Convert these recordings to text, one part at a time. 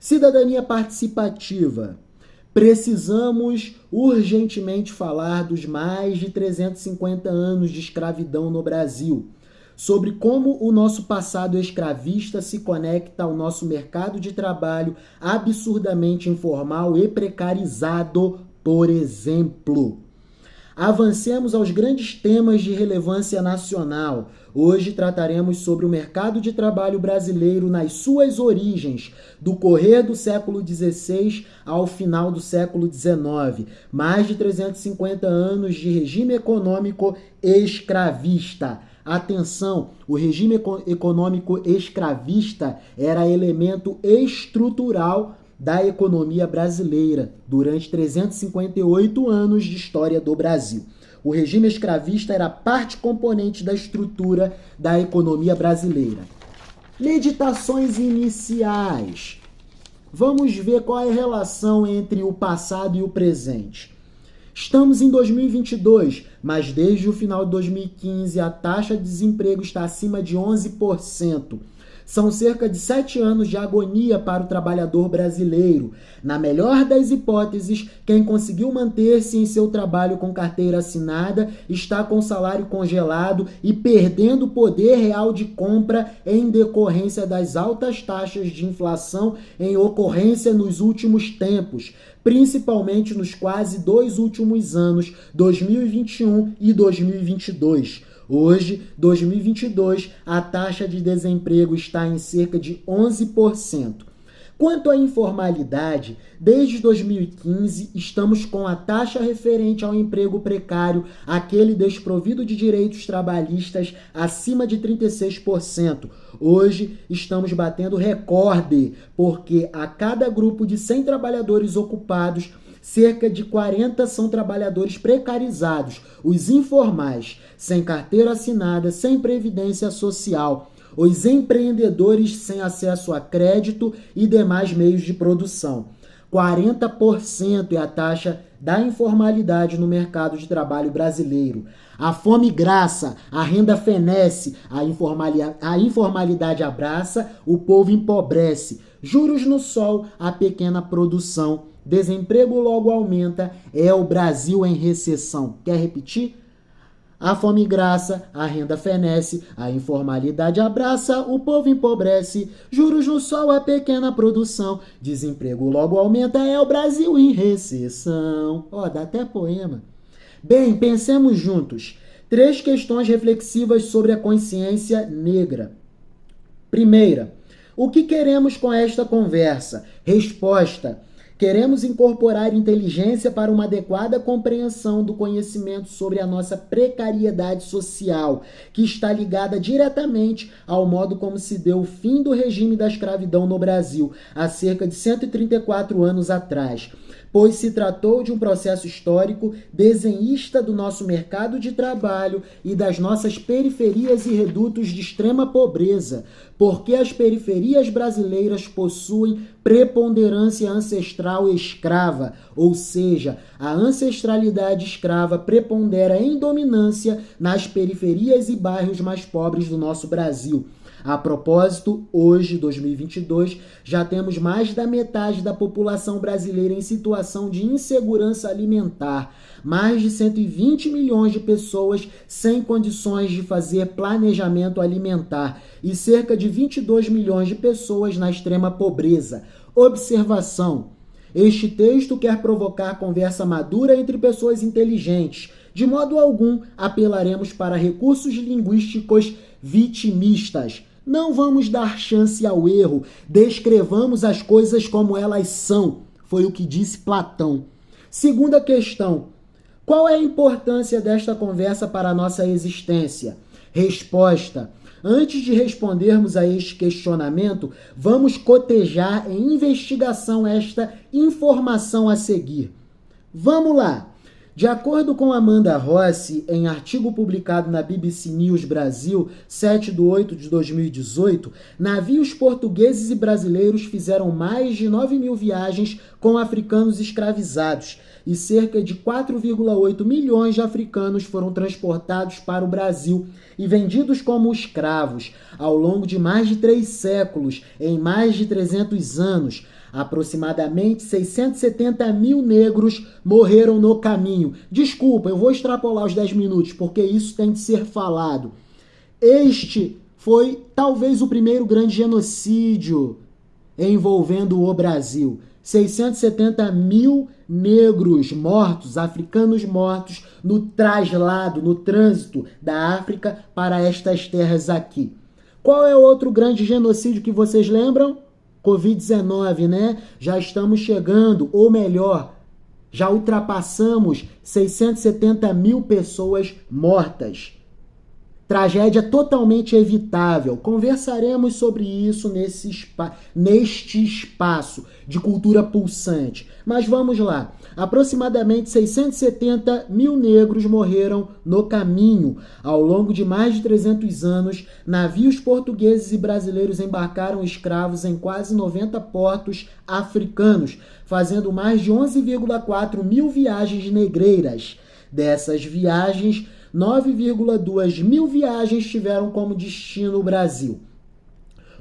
Cidadania participativa. Precisamos urgentemente falar dos mais de 350 anos de escravidão no Brasil, sobre como o nosso passado escravista se conecta ao nosso mercado de trabalho absurdamente informal e precarizado, por exemplo. Avancemos aos grandes temas de relevância nacional. Hoje trataremos sobre o mercado de trabalho brasileiro nas suas origens, do correr do século XVI ao final do século XIX. Mais de 350 anos de regime econômico escravista. Atenção, o regime econômico escravista era elemento estrutural da economia brasileira durante 358 anos de história do Brasil. O regime escravista era parte componente da estrutura da economia brasileira. Meditações iniciais. Vamos ver qual é a relação entre o passado e o presente. Estamos em 2022, mas desde o final de 2015 a taxa de desemprego está acima de 11%. São cerca de 7 anos de agonia para o trabalhador brasileiro. Na melhor das hipóteses, quem conseguiu manter-se em seu trabalho com carteira assinada está com salário congelado e perdendo o poder real de compra em decorrência das altas taxas de inflação em ocorrência nos últimos tempos, principalmente nos quase 2 últimos anos, 2021 e 2022. Hoje, 2022, a taxa de desemprego está em cerca de 11%. Quanto à informalidade, desde 2015 estamos com a taxa referente ao emprego precário, aquele desprovido de direitos trabalhistas, acima de 36%. Hoje estamos batendo recorde, porque a cada grupo de 100 trabalhadores ocupados, cerca de 40 são trabalhadores precarizados, os informais, sem carteira assinada, sem previdência social, os empreendedores sem acesso a crédito e demais meios de produção. 40% é a taxa da informalidade no mercado de trabalho brasileiro. A fome graça, a renda fenece, a informalidade abraça, o povo empobrece. Juros no sol, a pequena produção. Desemprego logo aumenta, é o Brasil em recessão. Quer repetir? A fome graça, a renda fenece, a informalidade abraça, o povo empobrece, juros no sol, a pequena produção, desemprego logo aumenta, é o Brasil em recessão. Dá até poema. Bem, pensemos juntos. 3 questões reflexivas sobre a consciência negra. Primeira, o que queremos com esta conversa? Resposta: queremos incorporar inteligência para uma adequada compreensão do conhecimento sobre a nossa precariedade social, que está ligada diretamente ao modo como se deu o fim do regime da escravidão no Brasil, há cerca de 134 anos atrás, pois se tratou de um processo histórico desenhista do nosso mercado de trabalho e das nossas periferias e redutos de extrema pobreza, porque as periferias brasileiras possuem preponderância ancestral escrava, ou seja, a ancestralidade escrava prepondera em dominância nas periferias e bairros mais pobres do nosso Brasil. A propósito, hoje, 2022, já temos mais da metade da população brasileira em situação de insegurança alimentar, mais de 120 milhões de pessoas sem condições de fazer planejamento alimentar e cerca de 22 milhões de pessoas na extrema pobreza. Observação: este texto quer provocar conversa madura entre pessoas inteligentes. De modo algum, apelaremos para recursos linguísticos vitimistas. Não vamos dar chance ao erro, descrevamos as coisas como elas são, foi o que disse Platão. Segunda questão: qual é a importância desta conversa para a nossa existência? Resposta: antes de respondermos a este questionamento, vamos cotejar em investigação esta informação a seguir. Vamos lá! De acordo com Amanda Rossi, em artigo publicado na BBC News Brasil, 7/8/2018, navios portugueses e brasileiros fizeram mais de 9 mil viagens com africanos escravizados e cerca de 4,8 milhões de africanos foram transportados para o Brasil e vendidos como escravos ao longo de mais de 3 séculos, em mais de 300 anos. Aproximadamente 670 mil negros morreram no caminho. Desculpa, eu vou extrapolar os 10 minutos, porque isso tem de ser falado. Este foi talvez o primeiro grande genocídio envolvendo o Brasil. 670 mil negros mortos, africanos mortos, no traslado, no trânsito da África para estas terras aqui. Qual é o outro grande genocídio que vocês lembram? Covid-19, né? Já estamos chegando, ou melhor, já ultrapassamos 670 mil pessoas mortas. Tragédia totalmente evitável. Conversaremos sobre isso neste espaço de cultura pulsante. Mas vamos lá. Aproximadamente 670 mil negros morreram no caminho. Ao longo de mais de 300 anos, navios portugueses e brasileiros embarcaram escravos em quase 90 portos africanos, fazendo mais de 11,4 mil viagens negreiras. Dessas viagens, 9,2 mil viagens tiveram como destino o Brasil.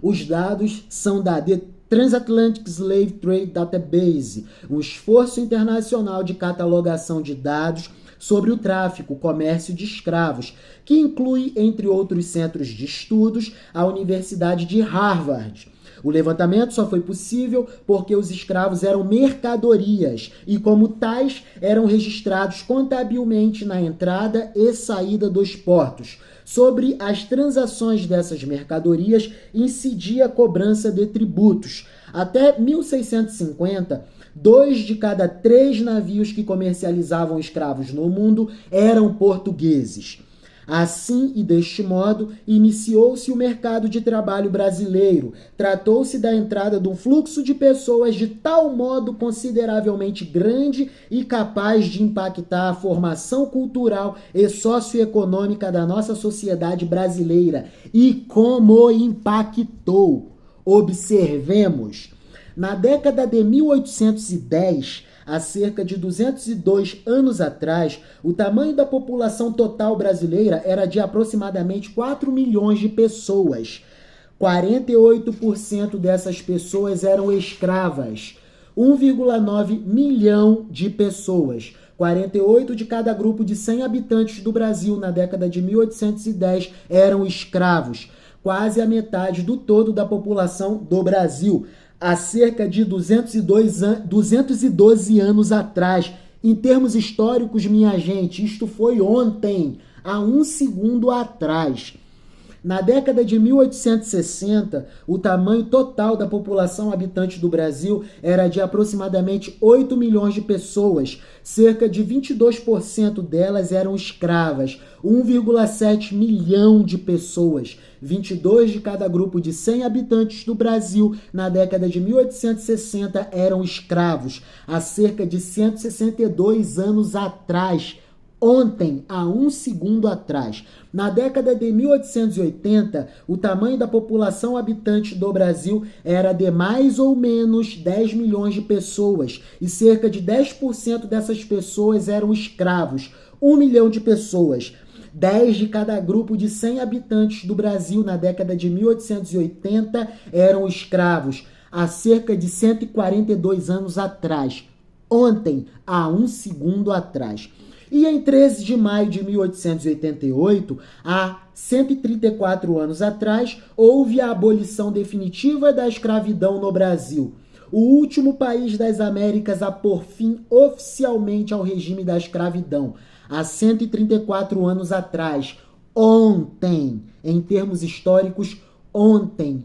Os dados são da The Transatlantic Slave Trade Database, um esforço internacional de catalogação de dados sobre o tráfico, comércio de escravos, que inclui, entre outros centros de estudos, a Universidade de Harvard. O levantamento só foi possível porque os escravos eram mercadorias e, como tais, eram registrados contabilmente na entrada e saída dos portos. Sobre as transações dessas mercadorias incidia a cobrança de tributos. Até 1650, 2 de cada 3 navios que comercializavam escravos no mundo eram portugueses. Assim e deste modo, iniciou-se o mercado de trabalho brasileiro. Tratou-se da entrada de um fluxo de pessoas de tal modo consideravelmente grande e capaz de impactar a formação cultural e socioeconômica da nossa sociedade brasileira. E como impactou? Observemos. Na década de 1810, há cerca de 202 anos atrás, o tamanho da população total brasileira era de aproximadamente 4 milhões de pessoas. 48% dessas pessoas eram escravas. 1,9 milhão de pessoas. 48 de cada grupo de 100 habitantes do Brasil na década de 1810 eram escravos. Quase a metade do todo da população do Brasil. Há cerca de 212 anos atrás. Em termos históricos, minha gente, isto foi ontem, há um segundo atrás. Na década de 1860, o tamanho total da população habitante do Brasil era de aproximadamente 8 milhões de pessoas. Cerca de 22% delas eram escravas. 1,7 milhão de pessoas. 22 de cada grupo de 100 habitantes do Brasil na década de 1860 eram escravos. Há cerca de 162 anos atrás. Ontem, há um segundo atrás. Na década de 1880, o tamanho da população habitante do Brasil era de mais ou menos 10 milhões de pessoas e cerca de 10% dessas pessoas eram escravos. 1 milhão de pessoas. 10 de cada grupo de 100 habitantes do Brasil na década de 1880 eram escravos. Há cerca de 142 anos atrás. Ontem, há um segundo atrás. E em 13 de maio de 1888, há 134 anos atrás, houve a abolição definitiva da escravidão no Brasil. O último país das Américas a pôr fim oficialmente ao regime da escravidão. Há 134 anos atrás, ontem, em termos históricos, ontem,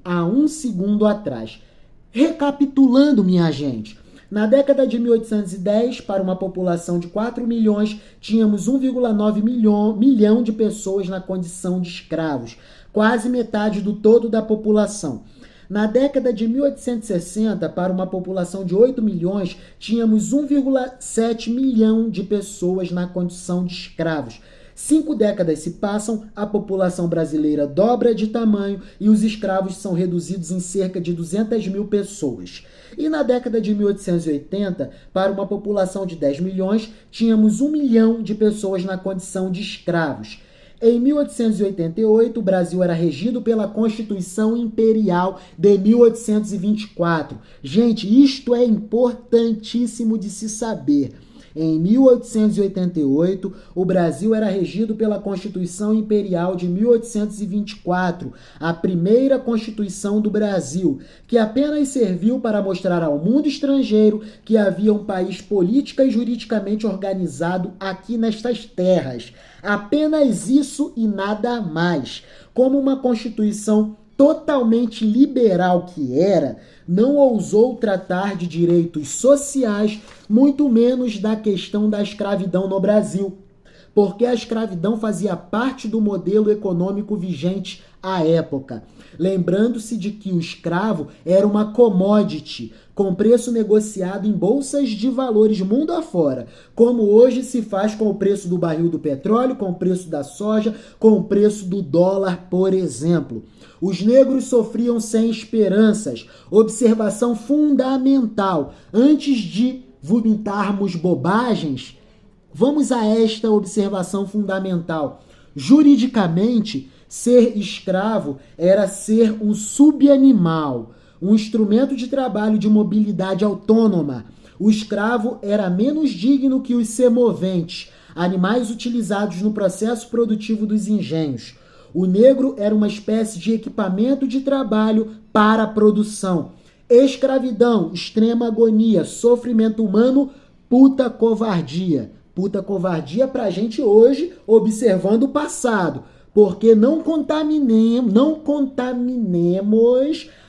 há um segundo atrás. Recapitulando, minha gente, na década de 1810, para uma população de 4 milhões, tínhamos 1,9 milhão de pessoas na condição de escravos, quase metade do todo da população. Na década de 1860, para uma população de 8 milhões, tínhamos 1,7 milhão de pessoas na condição de escravos. 5 décadas se passam, a população brasileira dobra de tamanho e os escravos são reduzidos em cerca de 200 mil pessoas. E na década de 1880, para uma população de 10 milhões, tínhamos 1 milhão de pessoas na condição de escravos. Em 1888, o Brasil era regido pela Constituição Imperial de 1824. Gente, isto é importantíssimo de se saber. Em 1888, o Brasil era regido pela Constituição Imperial de 1824, a primeira Constituição do Brasil, que apenas serviu para mostrar ao mundo estrangeiro que havia um país política e juridicamente organizado aqui nestas terras. Apenas isso e nada mais. Como uma Constituição totalmente liberal que era, não ousou tratar de direitos sociais, muito menos da questão da escravidão no Brasil, porque a escravidão fazia parte do modelo econômico vigente à época. Lembrando-se de que o escravo era uma commodity, com preço negociado em bolsas de valores mundo afora, como hoje se faz com o preço do barril do petróleo, com o preço da soja, com o preço do dólar, por exemplo. Os negros sofriam sem esperanças. Observação fundamental. Antes de vomitarmos bobagens, vamos a esta observação fundamental. Juridicamente, ser escravo era ser um subanimal, um instrumento de trabalho de mobilidade autônoma. O escravo era menos digno que os semoventes, animais utilizados no processo produtivo dos engenhos. O negro era uma espécie de equipamento de trabalho para a produção. Escravidão, extrema agonia, sofrimento humano, puta covardia. Puta covardia pra gente hoje, observando o passado. Porque não contaminemos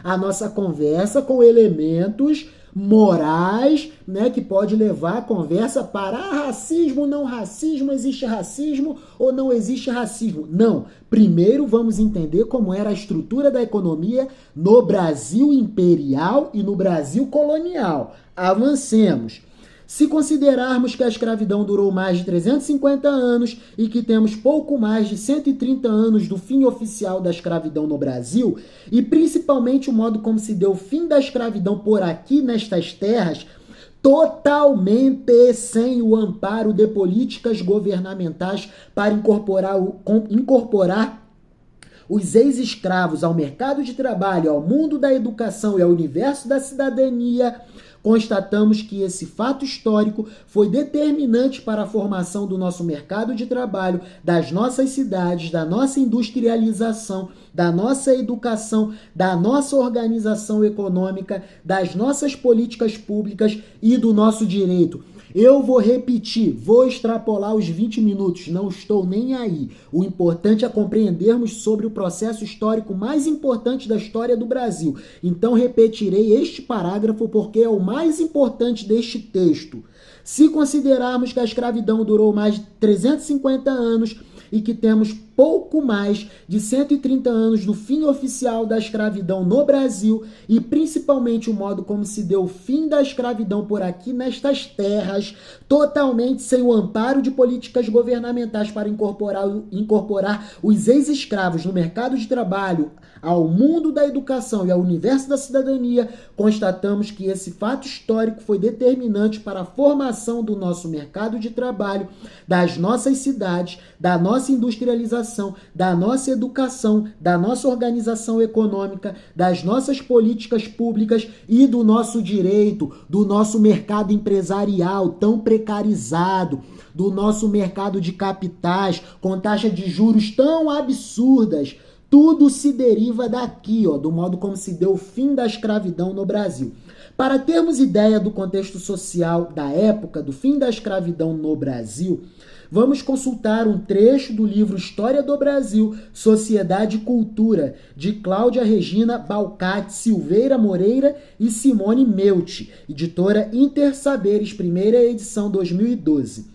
a nossa conversa com elementos morais, né, que pode levar a conversa para racismo, não racismo, existe racismo ou não existe racismo. Não. Primeiro vamos entender como era a estrutura da economia no Brasil imperial e no Brasil colonial. Avancemos. Se considerarmos que a escravidão durou mais de 350 anos e que temos pouco mais de 130 anos do fim oficial da escravidão no Brasil, e principalmente o modo como se deu o fim da escravidão por aqui nestas terras, totalmente sem o amparo de políticas governamentais para incorporar os ex-escravos ao mercado de trabalho, ao mundo da educação e ao universo da cidadania, constatamos que esse fato histórico foi determinante para a formação do nosso mercado de trabalho, das nossas cidades, da nossa industrialização, da nossa educação, da nossa organização econômica, das nossas políticas públicas e do nosso direito. Eu vou repetir, vou extrapolar os 20 minutos, não estou nem aí. O importante é compreendermos sobre o processo histórico mais importante da história do Brasil. Então repetirei este parágrafo porque é o mais importante deste texto. Se considerarmos que a escravidão durou mais de 350 anos e que temos pouco mais de 130 anos do fim oficial da escravidão no Brasil e principalmente o modo como se deu o fim da escravidão por aqui nestas terras, totalmente sem o amparo de políticas governamentais para incorporar os ex-escravos no mercado de trabalho, ao mundo da educação e ao universo da cidadania, constatamos que esse fato histórico foi determinante para a formação do nosso mercado de trabalho, das nossas cidades, da nossa industrialização, da nossa educação, da nossa organização econômica, das nossas políticas públicas e do nosso direito, do nosso mercado empresarial tão precarizado, do nosso mercado de capitais com taxas de juros tão absurdas. Tudo se deriva daqui, do modo como se deu o fim da escravidão no Brasil. Para termos ideia do contexto social da época do fim da escravidão no Brasil, vamos consultar um trecho do livro História do Brasil, Sociedade e Cultura, de Cláudia Regina Balcati Silveira Moreira e Simone Meucci, editora Intersaberes, primeira edição 2012.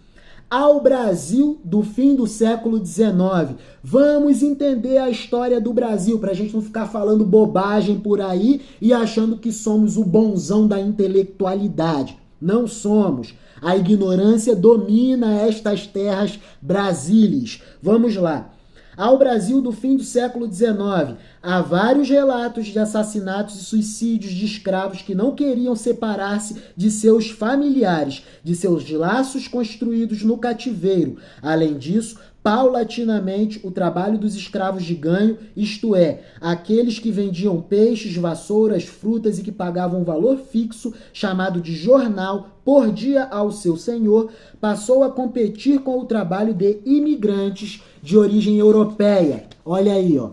Ao Brasil do fim do século XIX. Vamos entender a história do Brasil, para a gente não ficar falando bobagem por aí e achando que somos o bonzão da intelectualidade. Não somos. A ignorância domina estas terras brasileiras. Vamos lá. Ao Brasil do fim do século XIX, há vários relatos de assassinatos e suicídios de escravos que não queriam separar-se de seus familiares, de seus laços construídos no cativeiro. Além disso, paulatinamente o trabalho dos escravos de ganho, isto é, aqueles que vendiam peixes, vassouras, frutas e que pagavam um valor fixo, chamado de jornal, por dia ao seu senhor, passou a competir com o trabalho de imigrantes de origem europeia. Olha aí, ó.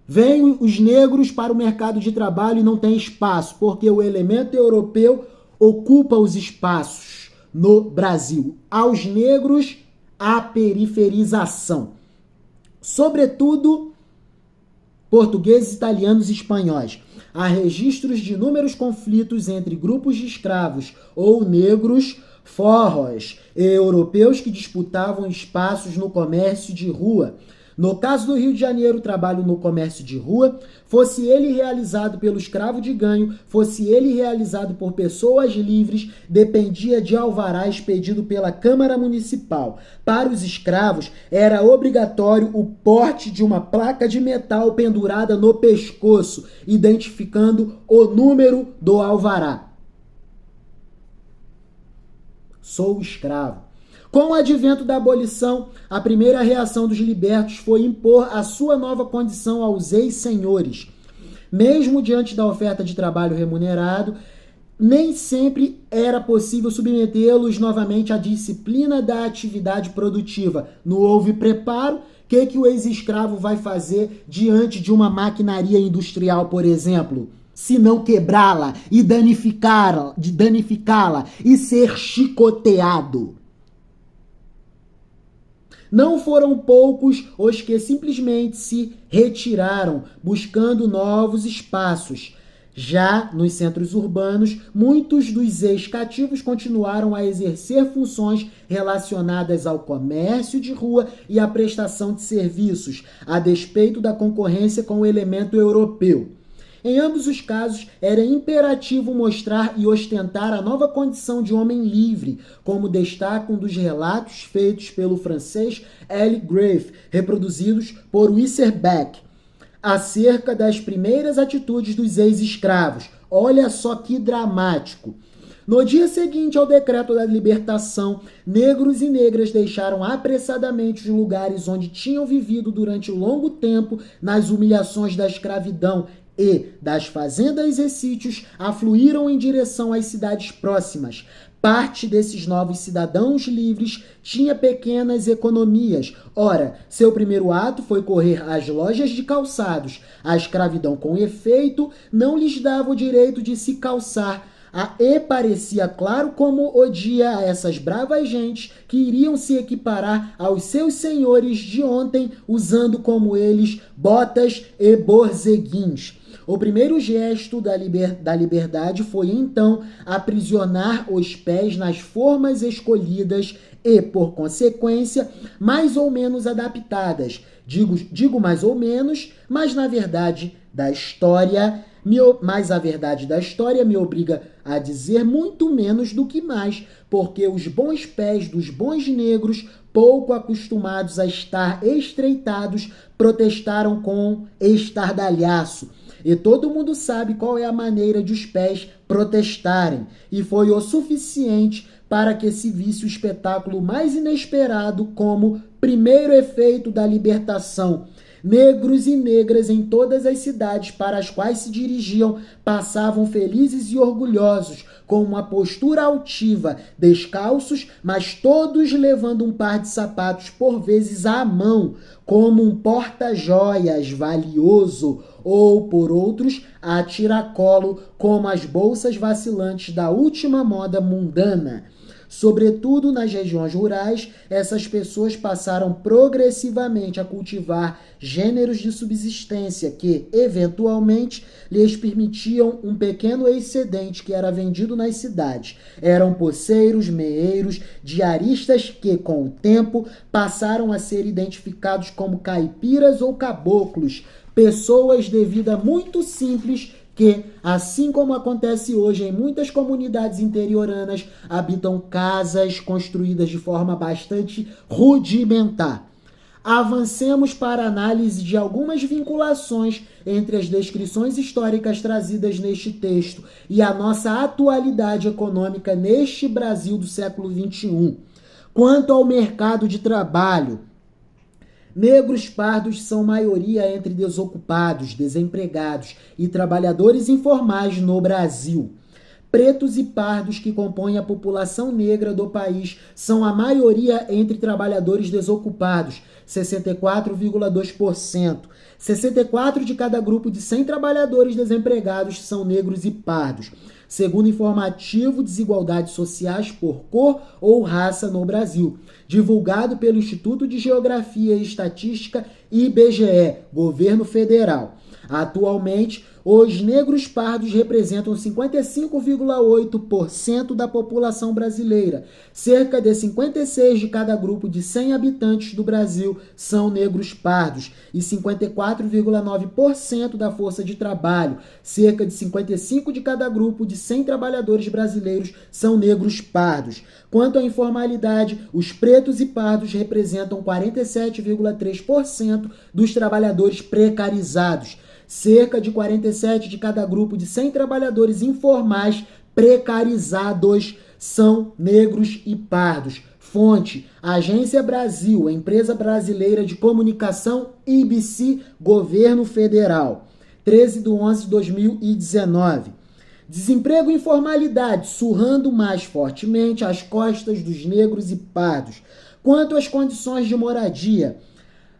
Vêm os negros para o mercado de trabalho e não tem espaço, porque o elemento europeu ocupa os espaços no Brasil. Aos negros, a periferização. Sobretudo, portugueses, italianos e espanhóis. Há registros de inúmeros conflitos entre grupos de escravos ou negros, forros e europeus que disputavam espaços no comércio de rua. No caso do Rio de Janeiro, o trabalho no comércio de rua, fosse ele realizado pelo escravo de ganho, fosse ele realizado por pessoas livres, dependia de alvará expedido pela Câmara Municipal. Para os escravos, era obrigatório o porte de uma placa de metal pendurada no pescoço, identificando o número do alvará. Sou escravo. Com o advento da abolição, a primeira reação dos libertos foi impor a sua nova condição aos ex-senhores. Mesmo diante da oferta de trabalho remunerado, nem sempre era possível submetê-los novamente à disciplina da atividade produtiva. Não houve preparo. O que o ex-escravo vai fazer diante de uma maquinaria industrial, por exemplo? Se não quebrá-la e danificá-la e ser chicoteado. Não foram poucos os que simplesmente se retiraram, buscando novos espaços. Já nos centros urbanos, muitos dos ex-cativos continuaram a exercer funções relacionadas ao comércio de rua e à prestação de serviços, a despeito da concorrência com o elemento europeu. Em ambos os casos, era imperativo mostrar e ostentar a nova condição de homem livre, como destaca um dos relatos feitos pelo francês L. Graff, reproduzidos por Wisserbeck, acerca das primeiras atitudes dos ex-escravos. Olha só que dramático. No dia seguinte ao decreto da libertação, negros e negras deixaram apressadamente os lugares onde tinham vivido durante longo tempo nas humilhações da escravidão e, das fazendas e sítios, afluíram em direção às cidades próximas. Parte desses novos cidadãos livres tinha pequenas economias. Ora, seu primeiro ato foi correr às lojas de calçados. A escravidão, com efeito, não lhes dava o direito de se calçar. E parecia claro como odia a essas bravas gentes que iriam se equiparar aos seus senhores de ontem, usando como eles botas e borzeguins. O primeiro gesto da liberdade foi, então, aprisionar os pés nas formas escolhidas e, por consequência, mais ou menos adaptadas. Digo mais ou menos, mas na verdade da história... Mas a verdade da história me obriga a dizer muito menos do que mais, porque os bons pés dos bons negros, pouco acostumados a estar estreitados, protestaram com estardalhaço. E todo mundo sabe qual é a maneira de os pés protestarem. E foi o suficiente para que se visse o espetáculo mais inesperado como primeiro efeito da libertação. Negros e negras em todas as cidades para as quais se dirigiam passavam felizes e orgulhosos, com uma postura altiva, descalços, mas todos levando um par de sapatos por vezes à mão, como um porta-joias valioso, ou, por outros, a tiracolo, como as bolsas vacilantes da última moda mundana. Sobretudo nas regiões rurais, essas pessoas passaram progressivamente a cultivar gêneros de subsistência que, eventualmente, lhes permitiam um pequeno excedente que era vendido nas cidades. Eram poceiros, meeiros, diaristas que, com o tempo, passaram a ser identificados como caipiras ou caboclos, pessoas de vida muito simples que, assim como acontece hoje em muitas comunidades interioranas, habitam casas construídas de forma bastante rudimentar. Avancemos para a análise de algumas vinculações entre as descrições históricas trazidas neste texto e a nossa atualidade econômica neste Brasil do século XXI. Quanto ao mercado de trabalho, Negros pardos são maioria entre desocupados, desempregados e trabalhadores informais no Brasil. Pretos e pardos, que compõem a população negra do país, são a maioria entre trabalhadores desocupados, 64,2%. 64 de cada grupo de 100 trabalhadores desempregados são negros e pardos. Segundo informativo Desigualdades Sociais por Cor ou Raça no Brasil, divulgado pelo Instituto de Geografia e Estatística IBGE, Governo Federal. Atualmente, os negros pardos representam 55,8% da população brasileira. Cerca de 56 de cada grupo de 100 habitantes do Brasil são negros pardos e 54,9% da força de trabalho. Cerca de 55 de cada grupo de 100 trabalhadores brasileiros são negros pardos. Quanto à informalidade, os pretos e pardos representam 47,3% dos trabalhadores precarizados. Cerca de 47 de cada grupo de 100 trabalhadores informais precarizados são negros e pardos. Fonte: Agência Brasil, empresa brasileira de comunicação, IBC, Governo Federal. 13/11/2019. Desemprego e informalidade surrando mais fortemente as costas dos negros e pardos. Quanto às condições de moradia,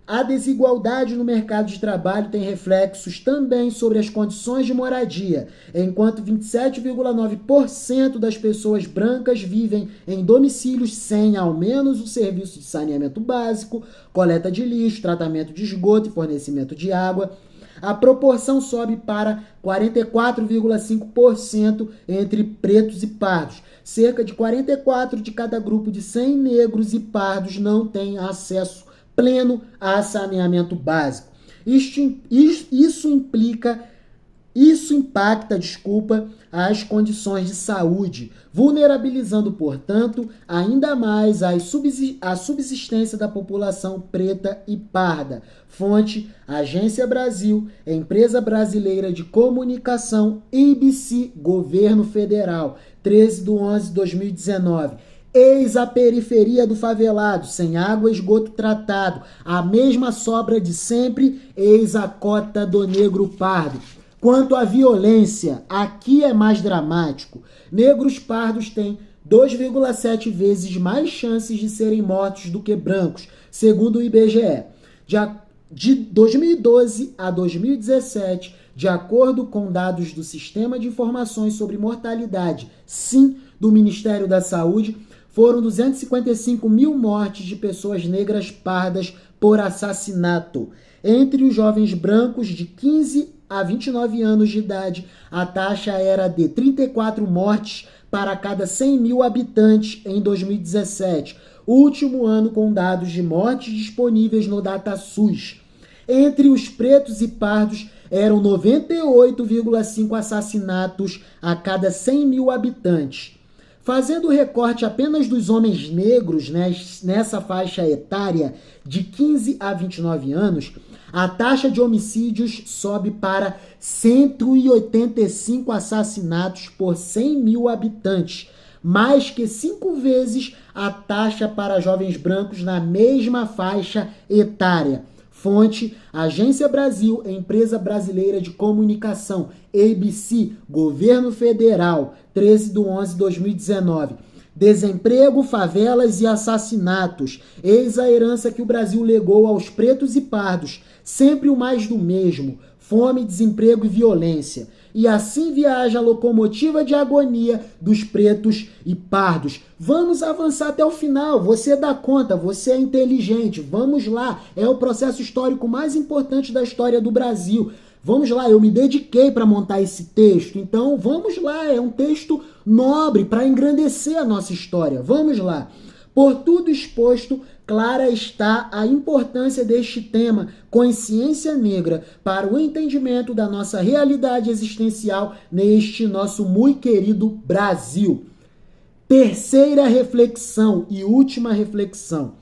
a desigualdade no mercado de trabalho tem reflexos também sobre as condições de moradia, enquanto 27,9% das pessoas brancas vivem em domicílios sem ao menos o serviço de saneamento básico, coleta de lixo, tratamento de esgoto e fornecimento de água. A proporção sobe para 44,5% entre pretos e pardos. Cerca de 44 de cada grupo de 100 negros e pardos não têm acesso pleno a saneamento básico. Isso impacta as condições de saúde, vulnerabilizando, portanto, ainda mais a subsistência da população preta e parda. Fonte: Agência Brasil, empresa brasileira de comunicação, IBC, Governo Federal, 13/11/2019. Eis a periferia do favelado, sem água e esgoto tratado, a mesma sobra de sempre, eis a cota do negro pardo. Quanto à violência, aqui é mais dramático. Negros pardos têm 2,7 vezes mais chances de serem mortos do que brancos, segundo o IBGE. De 2012 a 2017, de acordo com dados do Sistema de Informações sobre Mortalidade, SIM, do Ministério da Saúde, foram 255 mil mortes de pessoas negras pardas por assassinato. Entre os jovens brancos de 15 a 29 anos de idade, a taxa era de 34 mortes para cada 100 mil habitantes em 2017, último ano com dados de mortes disponíveis no DataSUS. Entre os pretos e pardos, eram 98,5 assassinatos a cada 100 mil habitantes. Fazendo o recorte apenas dos homens negros nessa faixa etária de 15 a 29 anos, a taxa de homicídios sobe para 185 assassinatos por 100 mil habitantes, mais que 5 vezes a taxa para jovens brancos na mesma faixa etária. Fonte: Agência Brasil, empresa brasileira de comunicação, ABC, Governo Federal, 13/11/2019. Desemprego, favelas e assassinatos. Eis a herança que o Brasil legou aos pretos e pardos. Sempre o mais do mesmo. Fome, desemprego e violência. E assim viaja a locomotiva de agonia dos pretos e pardos. Vamos avançar até o final. Você dá conta, você é inteligente. Vamos lá. É o processo histórico mais importante da história do Brasil. Vamos lá, eu me dediquei para montar esse texto. Então, vamos lá. É um texto nobre para engrandecer a nossa história. Vamos lá. Por tudo exposto, clara está a importância deste tema, consciência negra, para o entendimento da nossa realidade existencial neste nosso muito querido Brasil. Terceira reflexão e última reflexão.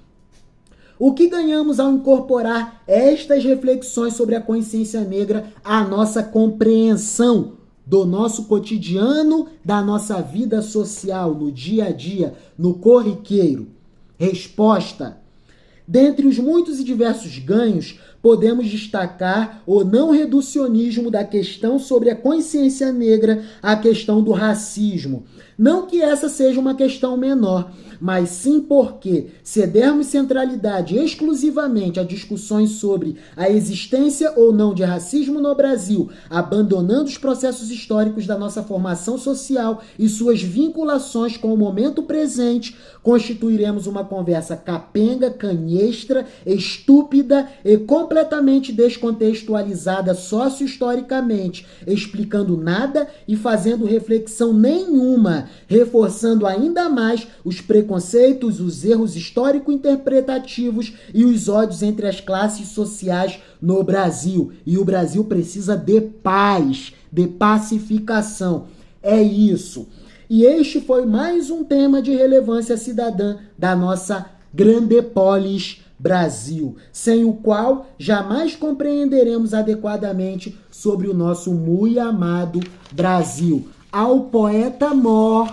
O que ganhamos ao incorporar estas reflexões sobre a consciência negra à nossa compreensão do nosso cotidiano, da nossa vida social, no dia a dia, no corriqueiro? Resposta: Dentre os muitos e diversos ganhos, podemos destacar o não reducionismo da questão sobre a consciência negra à questão do racismo. Não que essa seja uma questão menor, mas sim porque, se dermos centralidade exclusivamente a discussões sobre a existência ou não de racismo no Brasil, abandonando os processos históricos da nossa formação social e suas vinculações com o momento presente, constituiremos uma conversa capenga, canhestra, estúpida e completamente descontextualizada socio-historicamente, explicando nada e fazendo reflexão nenhuma, reforçando ainda mais os preconceitos, os erros histórico-interpretativos e os ódios entre as classes sociais no Brasil. E o Brasil precisa de paz, de pacificação. É isso. E este foi mais um tema de relevância cidadã da nossa grande polis Brasil, sem o qual jamais compreenderemos adequadamente sobre o nosso muito amado Brasil. Ao poeta mor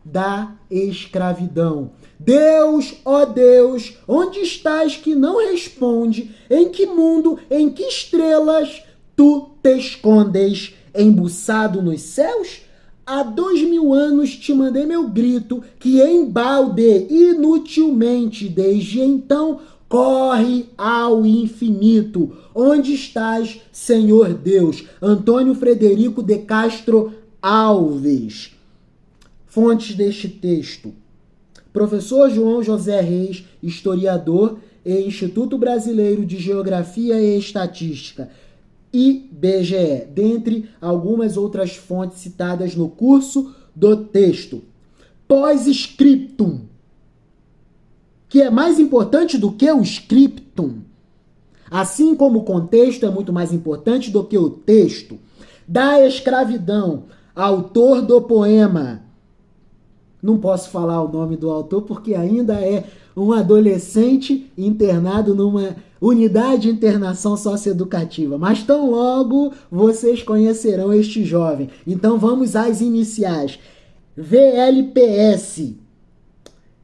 da escravidão. Deus, ó Deus, onde estás que não responde? Em que mundo, em que estrelas tu te escondes? Embuçado nos céus? Há 2000 anos te mandei meu grito, que embalde inutilmente, desde então corre ao infinito. Onde estás, Senhor Deus? Antônio Frederico de Castro Alves. Fontes deste texto: professor João José Reis, historiador e Instituto Brasileiro de Geografia e Estatística, IBGE, dentre algumas outras fontes citadas no curso do texto. Pós-scriptum, que é mais importante do que o scriptum, assim como o contexto é muito mais importante do que o texto. Da escravidão, autor do poema. Não posso falar o nome do autor porque ainda é um adolescente internado numa unidade de internação socioeducativa. Mas tão logo vocês conhecerão este jovem. Então vamos às iniciais. VLPS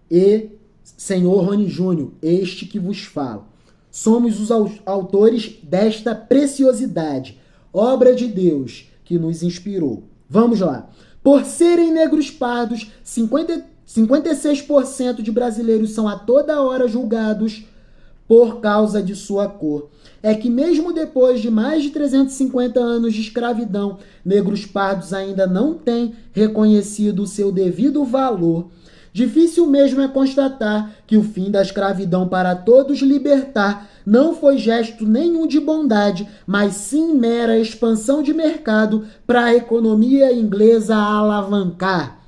e Senhor Rony Júnior, este que vos falo. Somos os autores desta preciosidade, obra de Deus que nos inspirou. Vamos lá. Por serem negros pardos, 56% de brasileiros são a toda hora julgados por causa de sua cor. É que mesmo depois de mais de 350 anos de escravidão, negros pardos ainda não têm reconhecido o seu devido valor. Difícil mesmo é constatar que o fim da escravidão para todos libertar não foi gesto nenhum de bondade, mas sim mera expansão de mercado para a economia inglesa alavancar.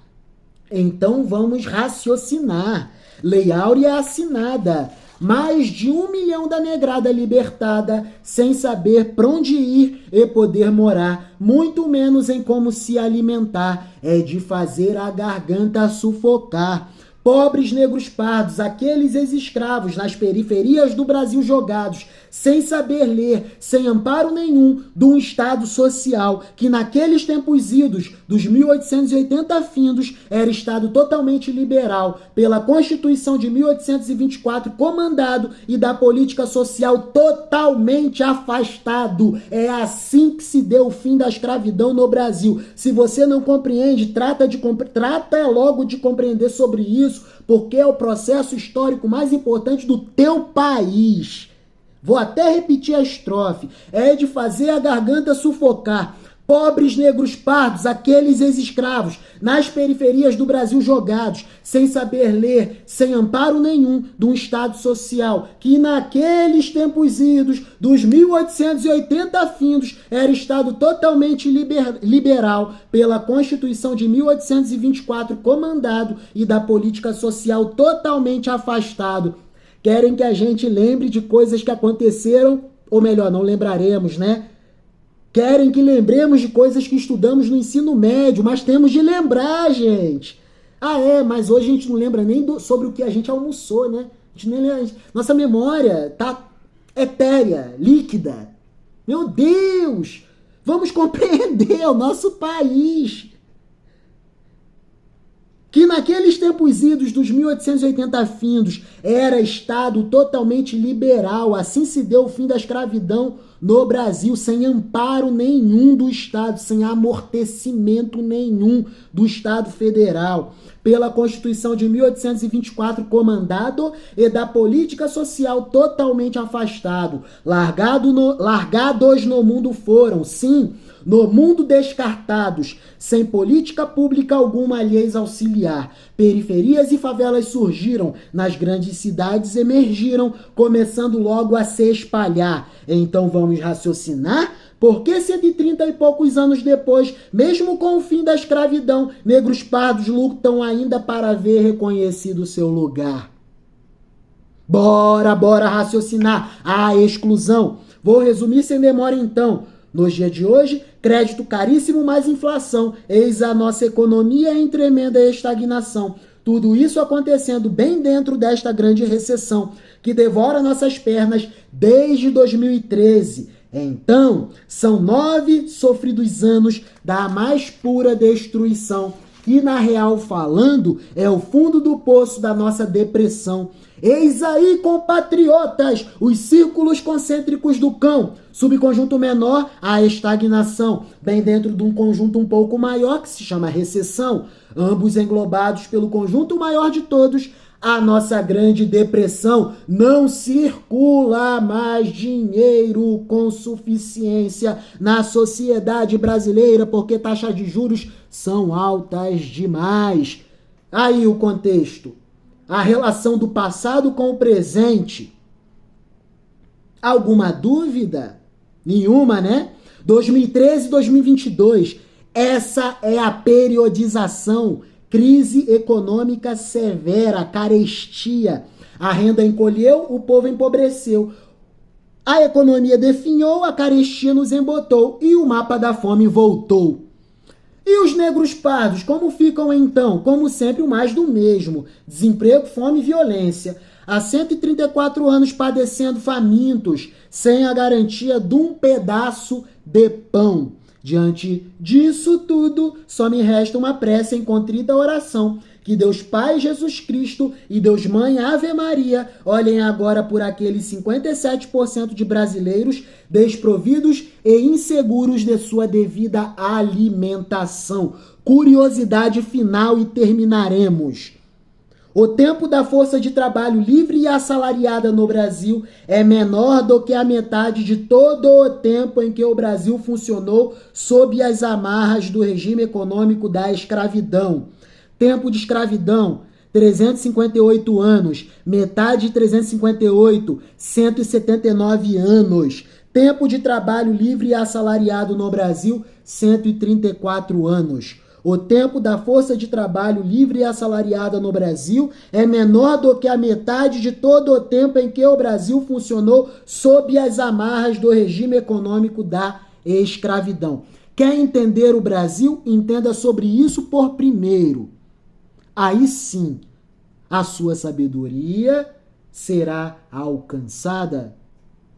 Então vamos raciocinar. Lei Áurea assinada. Mais de 1 milhão da negrada libertada, sem saber para onde ir e poder morar, muito menos em como se alimentar, é de fazer a garganta sufocar. Pobres negros pardos, aqueles ex-escravos nas periferias do Brasil jogados, sem saber ler, sem amparo nenhum, de um Estado social que naqueles tempos idos, dos 1880 findos, era Estado totalmente liberal, pela Constituição de 1824 comandado e da política social totalmente afastado. É assim que se deu o fim da escravidão no Brasil. Se você não compreende, trata logo de compreender sobre isso, porque é o processo histórico mais importante do teu país. Vou até repetir a estrofe. É de fazer a garganta sufocar. Pobres negros pardos, aqueles ex-escravos, nas periferias do Brasil jogados, sem saber ler, sem amparo nenhum de um Estado social, que naqueles tempos idos, dos 1880 findos, era Estado totalmente liberal, pela Constituição de 1824 comandado e da política social totalmente afastado. Querem que a gente lembre de coisas que aconteceram, ou melhor, não lembraremos, né? Querem que lembremos de coisas que estudamos no ensino médio, mas temos de lembrar, gente. Mas hoje a gente não lembra nem sobre o que a gente almoçou, né? A gente nem lembra, nossa memória tá etérea, líquida. Meu Deus! Vamos compreender o nosso país. que naqueles tempos idos dos 1880 findos era Estado totalmente liberal, assim se deu o fim da escravidão no Brasil, sem amparo nenhum do Estado, sem amortecimento nenhum do Estado federal, pela Constituição de 1824 comandado e da política social totalmente afastado. Largados no mundo foram, sim, no mundo descartados, sem política pública alguma lhes auxiliar. Periferias e favelas surgiram, nas grandes cidades emergiram, começando logo a se espalhar. Então vamos raciocinar? Por que 130 e poucos anos depois, mesmo com o fim da escravidão, negros pardos lutam ainda para ver reconhecido seu lugar? Bora raciocinar a exclusão. Vou resumir sem demora então. Nos dias de hoje, crédito caríssimo mais inflação, eis a nossa economia em tremenda estagnação. Tudo isso acontecendo bem dentro desta grande recessão, que devora nossas pernas desde 2013. Então, são 9 sofridos anos da mais pura destruição, que na real falando é o fundo do poço da nossa depressão. Eis aí, compatriotas, os círculos concêntricos do cão. Subconjunto menor, a estagnação, bem dentro de um conjunto um pouco maior que se chama recessão, ambos englobados pelo conjunto maior de todos, a nossa grande depressão. Não circula mais dinheiro com suficiência na sociedade brasileira porque taxas de juros são altas demais. Aí o contexto. A relação do passado com o presente. Alguma dúvida? Nenhuma, né? 2013 e 2022. Essa é a periodização. Crise econômica severa, carestia. A renda encolheu, o povo empobreceu. A economia definhou, a carestia nos embotou e o mapa da fome voltou. E os negros pardos, como ficam então? Como sempre, o mais do mesmo. Desemprego, fome e violência. Há 134 anos padecendo famintos, sem a garantia de um pedaço de pão. Diante disso tudo, só me resta uma prece em contrita oração. Que Deus Pai Jesus Cristo e Deus Mãe Ave Maria olhem agora por aqueles 57% de brasileiros desprovidos e inseguros de sua devida alimentação. Curiosidade final e terminaremos. O tempo da força de trabalho livre e assalariada no Brasil é menor do que a metade de todo o tempo em que o Brasil funcionou sob as amarras do regime econômico da escravidão. Tempo de escravidão, 358 anos. Metade de 358, 179 anos. Tempo de trabalho livre e assalariado no Brasil, 134 anos. O tempo da força de trabalho livre e assalariada no Brasil é menor do que a metade de todo o tempo em que o Brasil funcionou sob as amarras do regime econômico da escravidão. Quer entender o Brasil? Entenda sobre isso por primeiro. Aí sim, a sua sabedoria será alcançada.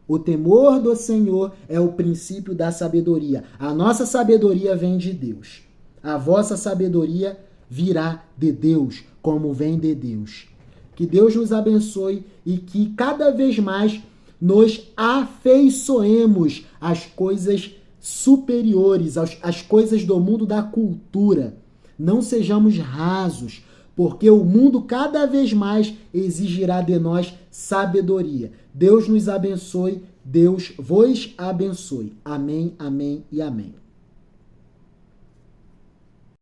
O temor do Senhor é o princípio da sabedoria. A nossa sabedoria vem de Deus. A vossa sabedoria virá de Deus, como vem de Deus. Que Deus nos abençoe e que cada vez mais nos afeiçoemos às coisas superiores, às coisas do mundo da cultura. Não sejamos rasos, porque o mundo cada vez mais exigirá de nós sabedoria. Deus nos abençoe, Deus vos abençoe. Amém, amém e amém.